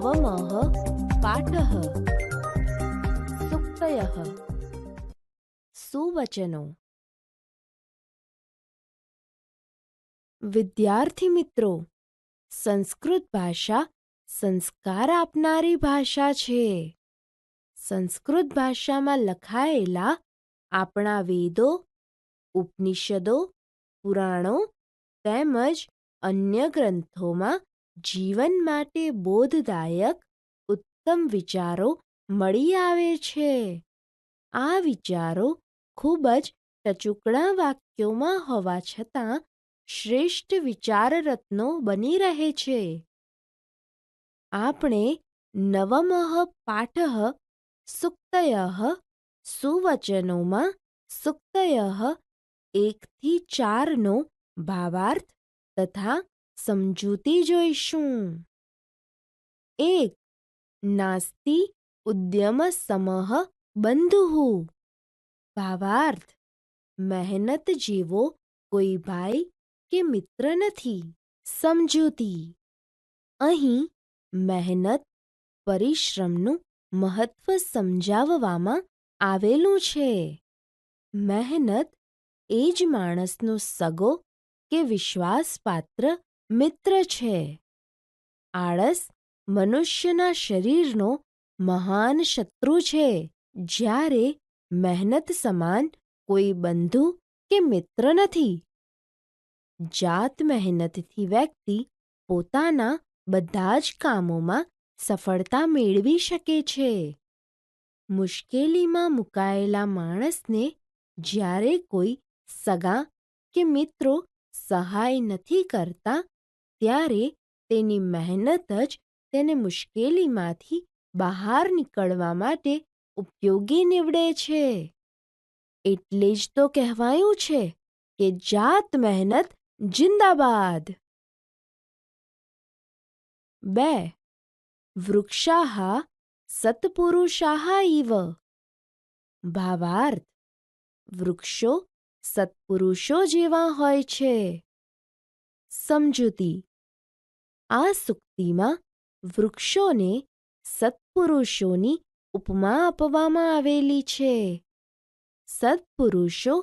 નવમઃ પાઠઃ સુક્તયઃ સુવચનો. વિદ્યાર્થી મિત્રો, સંસ્કૃત ભાષા સંસ્કાર આપનારી ભાષા છે. સંસ્કૃત ભાષામાં લખાયેલા આપણા વેદો, ઉપનિષદો, પુરાણો તેમજ અન્ય ગ્રંથોમાં જીવન માટે બોધદાયક ઉત્તમ વિચારો મળી આવે છે. આ વિચારો ખૂબ જ ટચુકડા વાક્યોમાં હોવા છતાં શ્રેષ્ઠ વિચારરત્નો બની રહે છે. આપણે નવમઃ પાઠઃ સુક્તયઃ સુવચનોમાં સુક્તયઃ 1-4નો ભાવાર્થ તથા સમજૂતી જોઈશું. 1. નાસ્તિ ઉદ્યમસમઃ બંધુઃ. ભાવાર્થ: મહેનત જેવો કોઈ ભાઈ કે મિત્ર નથી. સમજૂતી: અહીં મહેનત, પરિશ્રમનું મહત્વ સમજાવવામાં આવેલું છે. મહેનત એ જ માણસનો સગો કે વિશ્વાસપાત્ર મિત્ર છે. આળસ મનુષ્યના શરીરનો મહાન શત્રુ છે, જ્યારે મહેનત સમાન કોઈ બંધુ કે મિત્ર નથી. જાત મહેનતથી વ્યક્તિ પોતાના બધા જ કામોમાં સફળતા મેળવી શકે છે. મુશ્કેલીમાં મુકાયેલા માણસને જ્યારે કોઈ સગા કે મિત્રો સહાય નથી કરતા, ત્યારે તેની મહેનત જ તેને મુશ્કેલીમાંથી બહાર નીકળવા માટે ઉપયોગી નીવડે છે. એટલે જ તો કહેવાયું છે કે જાત મહેનત જિંદાબાદ. 2. વૃક્ષાઃ સત્પુરુષાઃ ઇવ. ભાવાર્થ: વૃક્ષો સત્પુરુષો જેવા હોય છે. સમજૂતી: આ સૂક્તિમાં વૃક્ષોને સત્પુરુષોની ઉપમા આપવામાં આવેલી છે. સત્પુરુષો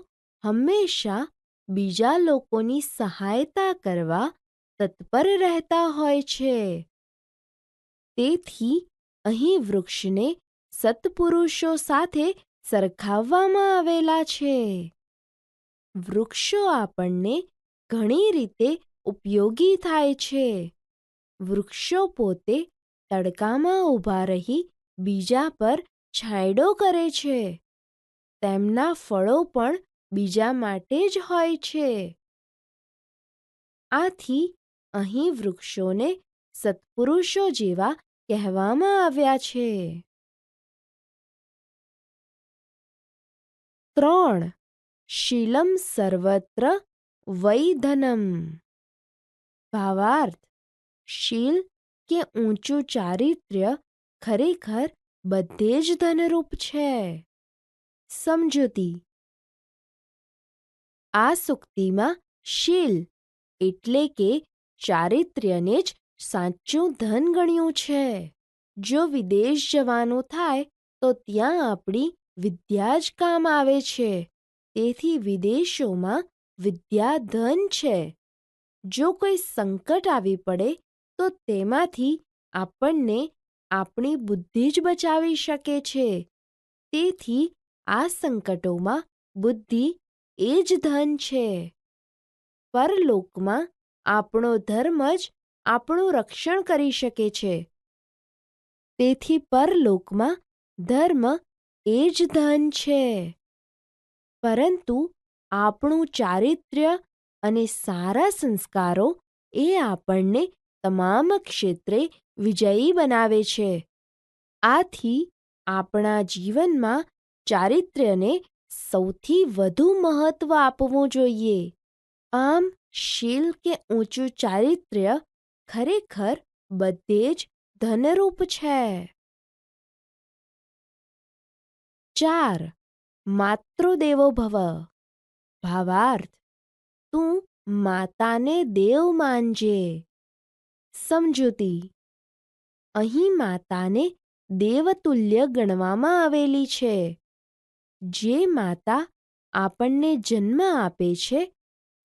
હંમેશા બીજા લોકોની સહાયતા કરવા તત્પર રહેતા હોય છે. તેથી અહીં વૃક્ષને સત્પુરુષો સાથે સરખાવવામાં આવેલા છે. વૃક્ષો આપણને ઘણી રીતે ઉપયોગી થાય છે. વૃક્ષો પોતે તડકામાં ઊભા રહી બીજા પર છાંયડો કરે છે. તેમના ફળો પણ બીજા માટે જ હોય છે. આથી અહીં વૃક્ષોને સત્પુરુષો જેવા કહેવામાં આવ્યા છે. 3. શીલમ સર્વત્ર વૈધનમ. ભાવાર્થ: શીલ કે ઊંચું ચારિત્ર્ય ખરેખર બધે જ ધનરૂપ છે. સમજૂતી: આ સૂક્તિમાં શીલ એટલે કે ચારિત્ર્યને જ સાચું ધન ગણ્યું છે. જો વિદેશ જવાનું થાય તો ત્યાં આપણી વિદ્યા જ કામ આવે છે. તેથી વિદેશોમાં વિદ્યા ધન છે. જો કોઈ સંકટ આવી પડે તો તેમાંથી આપણને આપણી બુદ્ધિ જ બચાવી શકે છે. તેથી આ સંકટોમાં બુદ્ધિ એ જ ધન છે. પરલોકમાં આપણો ધર્મ જ આપણું રક્ષણ કરી શકે છે. તેથી પરલોકમાં ધર્મ એ જ ધન છે. પરંતુ આપણું ચારિત્ર્ય અને સારા સંસ્કારો એ આપણને તમામ ક્ષેત્રે વિજયી બનાવે છે. આથી આપણા જીવનમાં ચારિત્ર્યને સૌથી વધુ મહત્વ આપવું જોઈએ. આમ શીલ કે ઊંચું ચારિત્ર્ય ખરેખર બધે જ ધનરૂપ છે. 4. માતૃદેવો ભવ. ભાવાર્થ: તું માતાને દેવ માનજે. સમજૂતી: અહીં માતાને દેવતુલ્ય ગણવામાં આવેલી છે. જે માતા આપણને જન્મ આપે છે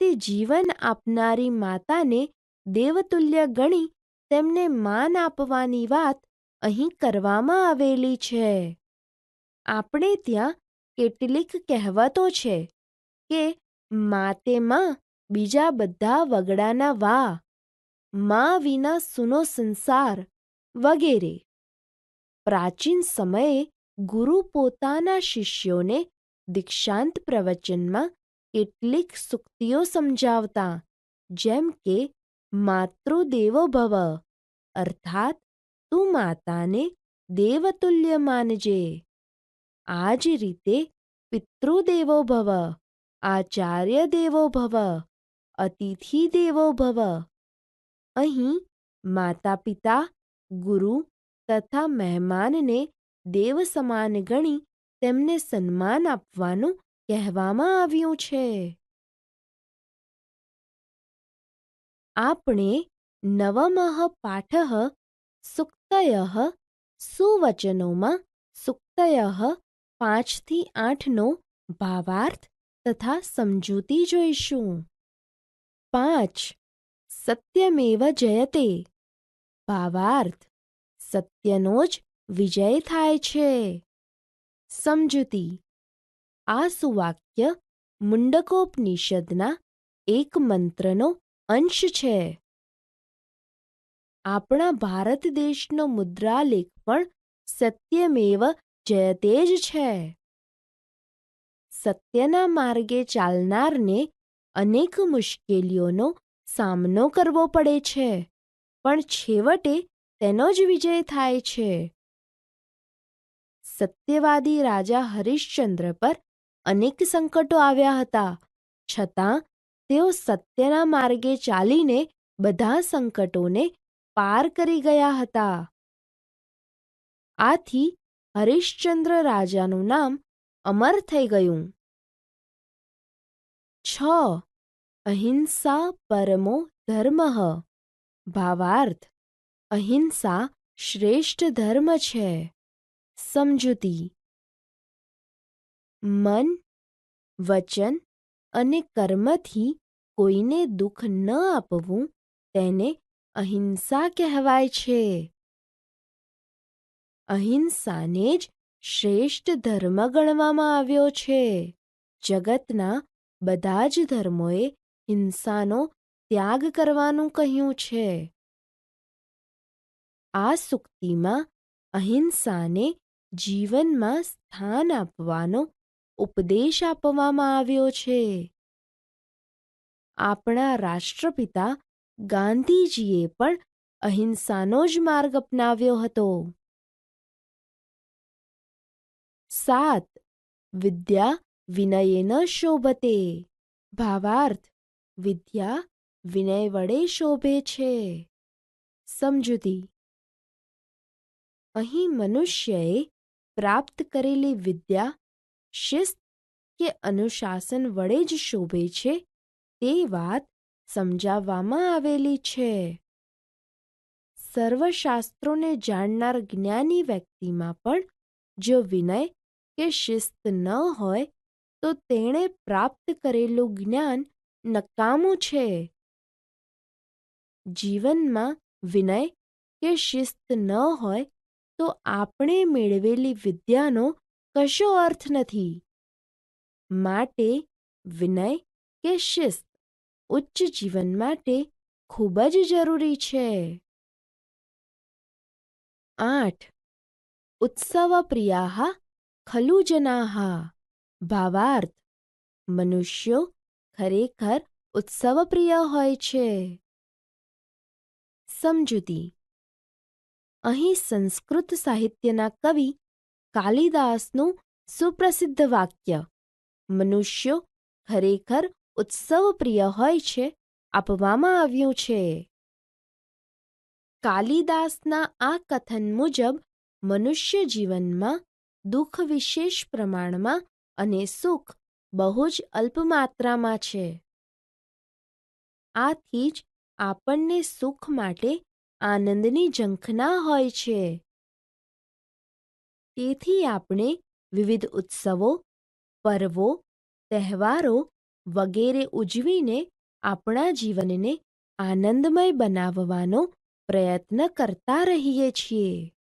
તે જીવન આપનારી માતાને દેવતુલ્ય ગણી તેમને માન આપવાની વાત અહીં કરવામાં આવેલી છે. આપણે ત્યાં કેટલીક કહેવતો છે કે માતે માં બીજા બધા વગડાના વા, માં વિના સૂનો સંસાર વગેરે. પ્રાચીન સમયે ગુરુ પોતાના શિષ્યોને દીક્ષાંત પ્રવચનમાં કેટલીક સૂક્તિઓ સમજાવતા, જેમ કે માતૃદેવો ભવ અર્થાત તું માતાને દેવતુલ્ય માનજે. આ જ રીતે પિતૃદેવો ભવ, આચાર્ય દેવો ભવ, અતિથિ દેવો ભવ. અહીં માતા પિતા, ગુરુ તથા મહેમાનને દેવ સમાન ગણી તેમને સન્માન આપવાનું કહેવામાં આવ્યું છે. આપણે નવમઃ પાઠઃ સૂક્તયઃ સુવચનોમાં સૂક્તયઃ 5 થી 8નો ભાવાર્થ તથા સમજૂતી જોઈશું. 5. સત્યમેવ જયતે. ભાવાર્થ: સત્યનો જ વિજય થાય છે. સમજૂતી: આ સુવાક્ય મુંડકોપનિષદના એક મંત્રનો અંશ છે. આપણા ભારત દેશનો મુદ્રાલેખ પણ સત્યમેવ જયતે જ છે. સત્યના માર્ગે ચાલનારને અનેક મુશ્કેલીઓનો સામનો કરવો પડે છે, પણ છેવટે તેનો જ વિજય થાય છે. સત્યવાદી રાજા હરિશ્ચંદ્ર પર અનેક સંકટો આવ્યા હતા, છતાં તેઓ સત્યના માર્ગે ચાલીને બધા સંકટોને પાર કરી ગયા હતા. આથી હરિશ્ચંદ્ર રાજાનું નામ અમર થઈ ગયું. 6. અહિંસા પરમો ધર્મઃ. ભાવાર્થ: અહિંસા શ્રેષ્ઠ ધર્મ છે. સમજૂતી: મન, વચન અને કર્મથી કોઈને દુઃખ ન આપવું તેને અહિંસા કહેવાય છે. અહિંસાને જ શ્રેષ્ઠ ધર્મ ગણવામાં આવ્યો છે. જગતના બધા જ ધર્મોએ હિંસાનો ત્યાગ કરવાનું કહ્યું છે. આ સૂક્તિમાં અહિંસાને જીવનમાં સ્થાન આપવાનો ઉપદેશ આપવામાં આવ્યો છે. આપણા રાષ્ટ્રપિતા ગાંધીજીએ પણ અહિંસાનો જ માર્ગ અપનાવ્યો હતો. 7. વિદ્યા વિનયેન શોભતે. ભાવાર્થ: વિદ્યા વિનય વડે શોભે છે. સમજૂતી: અહીં મનુષ્યએ પ્રાપ્ત કરેલી વિદ્યા શિસ્ત કે અનુશાસન વડે જ શોભે છે તે વાત સમજાવવામાં આવેલી છે. સર્વશાસ્ત્રોને જાણનાર જ્ઞાની વ્યક્તિમાં પણ જો વિનય કે શિસ્ત ન હોય તો તેણે પ્રાપ્ત કરેલું જ્ઞાન નકામું છે. જીવનમાં વિનય કે શિસ્ત ન હોય તો આપણે મેળવેલી વિદ્યાનો કશો અર્થ નથી. માટે વિનય કે શિસ્ત ઉચ્ચ જીવન માટે ખૂબ જ જરૂરી છે. 8. ઉત્સવપ્રિયાઃ ખલુ જનાઃ. ભાવાર્થ: મનુષ્યો ખરેખર ઉત્સવપ્રિય હોય છે. સમજૂતી: અહીં સંસ્કૃત સાહિત્યના કવિ કાલિદાસનું સુપ્રસિદ્ધ વાક્ય મનુષ્યો ખરેખર ઉત્સવપ્રિય હોય છે આપવામાં આવ્યું છે. કાલિદાસના આ કથન મુજબ મનુષ્ય જીવનમાં દુઃખ વિશેષ પ્રમાણમાં અને સુખ બહુ જ અલ્પ માત્રામાં છે. આથી જ આપણને સુખ માટે આનંદની ઝંખના હોય છે. તેથી આપણે વિવિધ ઉત્સવો, પર્વો, તહેવારો વગેરે ઉજવીને આપણા જીવનને આનંદમય બનાવવાનો પ્રયત્ન કરતા રહીએ છીએ.